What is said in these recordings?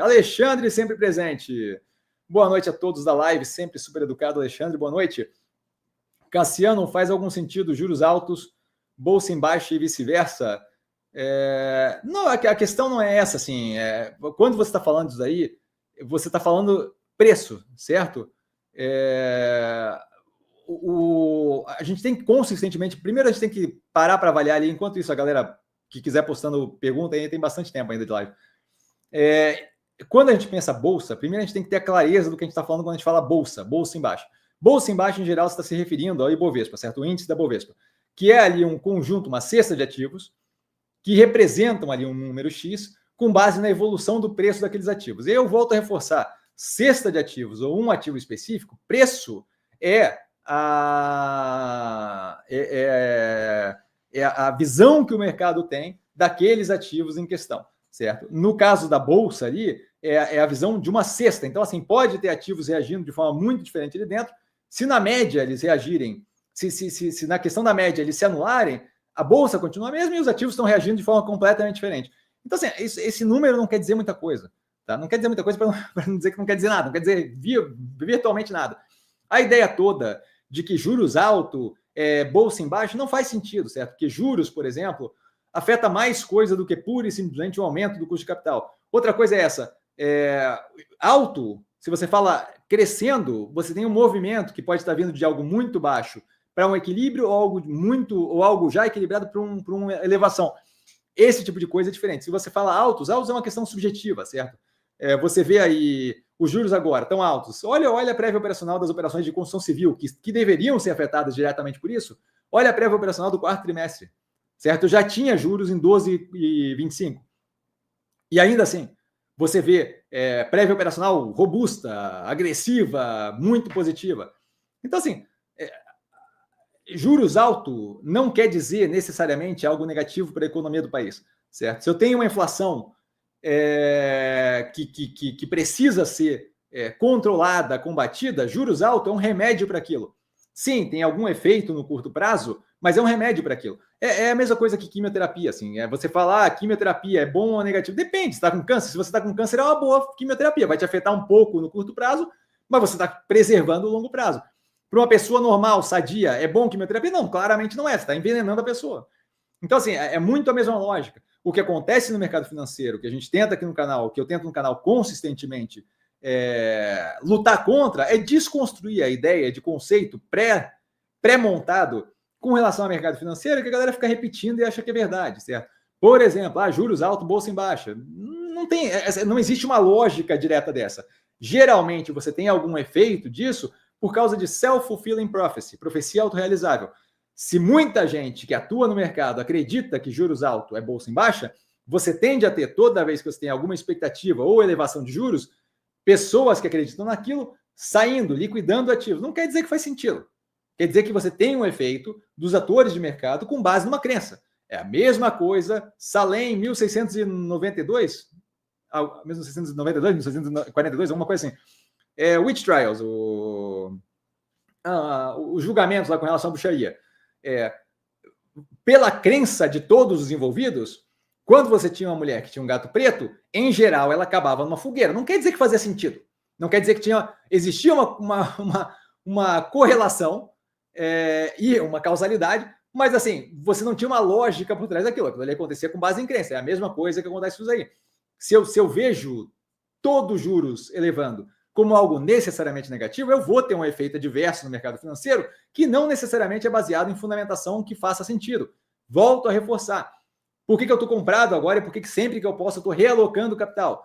Alexandre, sempre presente. Boa noite a todos da live, sempre super educado, Alexandre. Boa noite. Cassiano, faz algum sentido juros altos, bolsa em baixa e vice-versa? Não, a questão não é essa, assim. Quando você está falando disso aí, você está falando preço, certo? A gente tem que consistentemente, primeiro a gente tem que parar para avaliar ali, enquanto isso a galera que quiser postando pergunta, aí tem bastante tempo ainda de live. Quando a gente pensa bolsa, primeiro a gente tem que ter a clareza do que a gente está falando quando a gente fala bolsa em baixa. Bolsa em baixa, em geral, você está se referindo ao Ibovespa, certo? O índice da Bovespa, que é ali um conjunto, uma cesta de ativos, que representam ali um número X, com base na evolução do preço daqueles ativos. E eu volto a reforçar, cesta de ativos ou um ativo específico, preço é a visão que o mercado tem daqueles ativos em questão, certo? No caso da bolsa ali, é a visão de uma cesta. Então, assim, pode ter ativos reagindo de forma muito diferente ali dentro. Se na média eles reagirem, se na questão da média eles se anularem, a bolsa continua a mesma e os ativos estão reagindo de forma completamente diferente. Então, assim, esse número não quer dizer muita coisa, tá? Não quer dizer muita coisa para não dizer que não quer dizer nada, não quer dizer virtualmente nada. A ideia toda de que juros alto, bolsa em baixo, não faz sentido, certo? Porque juros, por exemplo, afeta mais coisa do que pura e simplesmente o aumento do custo de capital. Outra coisa é essa, alto, se você fala crescendo, você tem um movimento que pode estar vindo de algo muito baixo para um equilíbrio ou algo já equilibrado para uma elevação. Esse tipo de coisa é diferente. Se você fala altos é uma questão subjetiva, certo? Você vê aí os juros agora estão altos. Olha a prévia operacional das operações de construção civil, que deveriam ser afetadas diretamente por isso. Olha a prévia operacional do quarto trimestre, certo? Já tinha juros em 12,25. E ainda assim, você vê prévia operacional robusta, agressiva, muito positiva. Então, assim, juros alto não quer dizer necessariamente algo negativo para a economia do país, certo? Se eu tenho uma inflação que precisa ser controlada, combatida, juros altos é um remédio para aquilo. Sim, tem algum efeito no curto prazo, mas é um remédio para aquilo. É a mesma coisa que quimioterapia, assim. Você falar, quimioterapia é bom ou negativo? Depende, você está com câncer. Se você está com câncer, é uma boa quimioterapia. Vai te afetar um pouco no curto prazo, mas você está preservando o longo prazo. Para uma pessoa normal, sadia, é bom quimioterapia? Não, claramente não é. Você está envenenando a pessoa. Então, assim, é muito a mesma lógica. O que acontece no mercado financeiro, que a gente tenta aqui no canal, que eu tento no canal consistentemente lutar contra, é desconstruir a ideia de conceito pré-montado com relação ao mercado financeiro, que a galera fica repetindo e acha que é verdade, certo? Por exemplo, juros altos, bolsa em baixa. Não existe uma lógica direta dessa. Geralmente, você tem algum efeito disso por causa de self-fulfilling prophecy, profecia autorrealizável. Se muita gente que atua no mercado acredita que juros altos é bolsa em baixa, você tende a ter, toda vez que você tem alguma expectativa ou elevação de juros, pessoas que acreditam naquilo saindo, liquidando ativos. Não quer dizer que faz sentido. Quer dizer que você tem um efeito dos atores de mercado com base numa crença. É a mesma coisa, Salem, 1692, 1642, alguma coisa assim. Witch Trials, os julgamentos lá com relação à bruxaria. Pela crença de todos os envolvidos, quando você tinha uma mulher que tinha um gato preto, em geral ela acabava numa fogueira. Não quer dizer que fazia sentido. Não quer dizer que existia uma correlação e uma causalidade, mas assim, você não tinha uma lógica por trás daquilo. Aquilo ali acontecia com base em crença. É a mesma coisa que acontece com isso aí. Se eu vejo todos os juros elevando como algo necessariamente negativo, eu vou ter um efeito adverso no mercado financeiro que não necessariamente é baseado em fundamentação que faça sentido. Volto a reforçar. Por que eu estou comprado agora e por que sempre que eu posso eu estou realocando capital?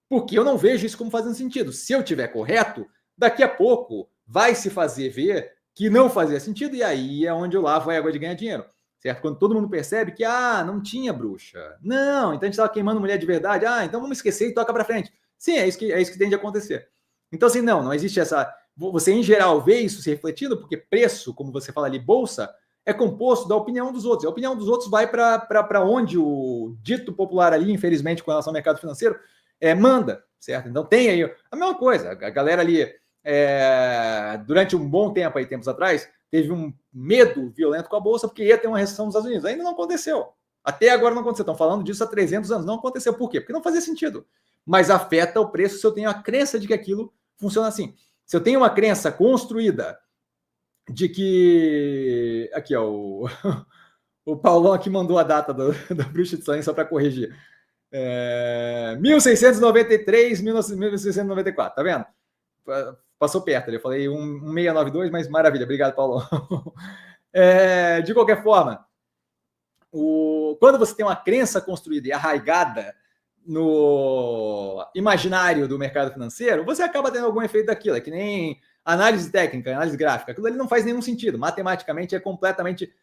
Porque eu não vejo isso como fazendo sentido. Se eu tiver correto, daqui a pouco vai se fazer ver que não fazia sentido e aí é onde eu lavo a égua de ganhar dinheiro. Certo? Quando todo mundo percebe que não tinha bruxa. Não, então a gente estava queimando mulher de verdade. Então vamos esquecer e toca para frente. Sim, é isso que tem de acontecer. Então, assim, não existe essa... Você, em geral, vê isso se refletindo, porque preço, como você fala ali, bolsa, é composto da opinião dos outros. A opinião dos outros vai para onde o dito popular ali, infelizmente, com relação ao mercado financeiro, manda, certo? Então, tem aí a mesma coisa. A galera ali, durante um bom tempo, aí, tempos atrás, teve um medo violento com a bolsa, porque ia ter uma recessão nos Estados Unidos. Ainda não aconteceu. Até agora não aconteceu. Estão falando disso há 300 anos. Não aconteceu. Por quê? Porque não fazia sentido. mas afeta o preço se eu tenho a crença de que aquilo funciona assim. Se eu tenho uma crença construída de que... Aqui, ó, o Paulão aqui mandou a data da Bruxa de Salem só para corrigir. 1693, 1694, tá vendo? Passou perto ali, eu falei 1692, mas maravilha, obrigado, Paulão. De qualquer forma, quando você tem uma crença construída e arraigada no imaginário do mercado financeiro, você acaba tendo algum efeito daquilo. É que nem análise técnica, análise gráfica. Aquilo ali não faz nenhum sentido. Matematicamente é completamente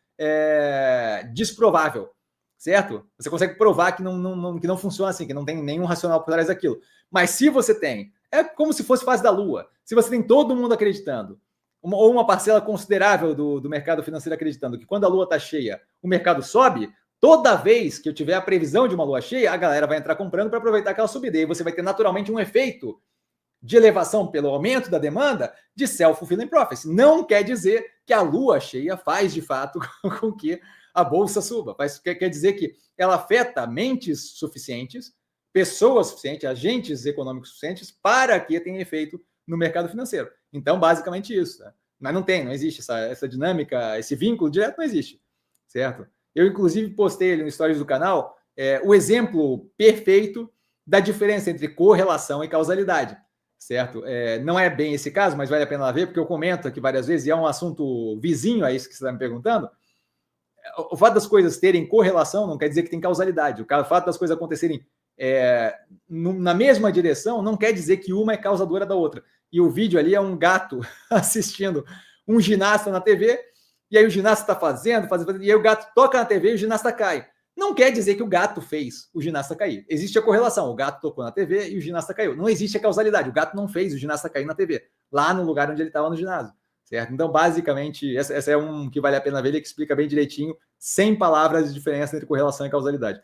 desprovável, certo? Você consegue provar que não funciona assim, que não tem nenhum racional por trás daquilo. Mas se você tem, é como se fosse fase da Lua. Se você tem todo mundo acreditando, ou uma parcela considerável do mercado financeiro acreditando que quando a Lua está cheia, o mercado sobe, toda vez que eu tiver a previsão de uma Lua cheia, a galera vai entrar comprando para aproveitar aquela subida. E aí você vai ter naturalmente um efeito de elevação pelo aumento da demanda de self-fulfilling prophecy. Não quer dizer que a Lua cheia faz, de fato, com que a Bolsa suba. Quer dizer que ela afeta mentes suficientes, pessoas suficientes, agentes econômicos suficientes para que tenha efeito no mercado financeiro. Então, basicamente isso. Né? Mas não existe essa dinâmica, esse vínculo direto não existe, certo? Eu, inclusive, postei ali no Stories do canal o exemplo perfeito da diferença entre correlação e causalidade, certo? Não é bem esse caso, mas vale a pena ver, porque eu comento aqui várias vezes, e é um assunto vizinho a isso que você está me perguntando. O fato das coisas terem correlação não quer dizer que tem causalidade. O fato das coisas acontecerem na mesma direção não quer dizer que uma é causadora da outra. E o vídeo ali é um gato assistindo um ginasta na TV, e aí o ginasta está fazendo, e aí o gato toca na TV e o ginasta cai. Não quer dizer que o gato fez o ginasta cair. Existe a correlação. O gato tocou na TV e o ginasta caiu. Não existe a causalidade. O gato não fez o ginasta cair na TV, lá no lugar onde ele estava no ginásio. Certo? Então, basicamente, essa é um que vale a pena ver, ele que explica bem direitinho, sem palavras, de diferença entre correlação e causalidade.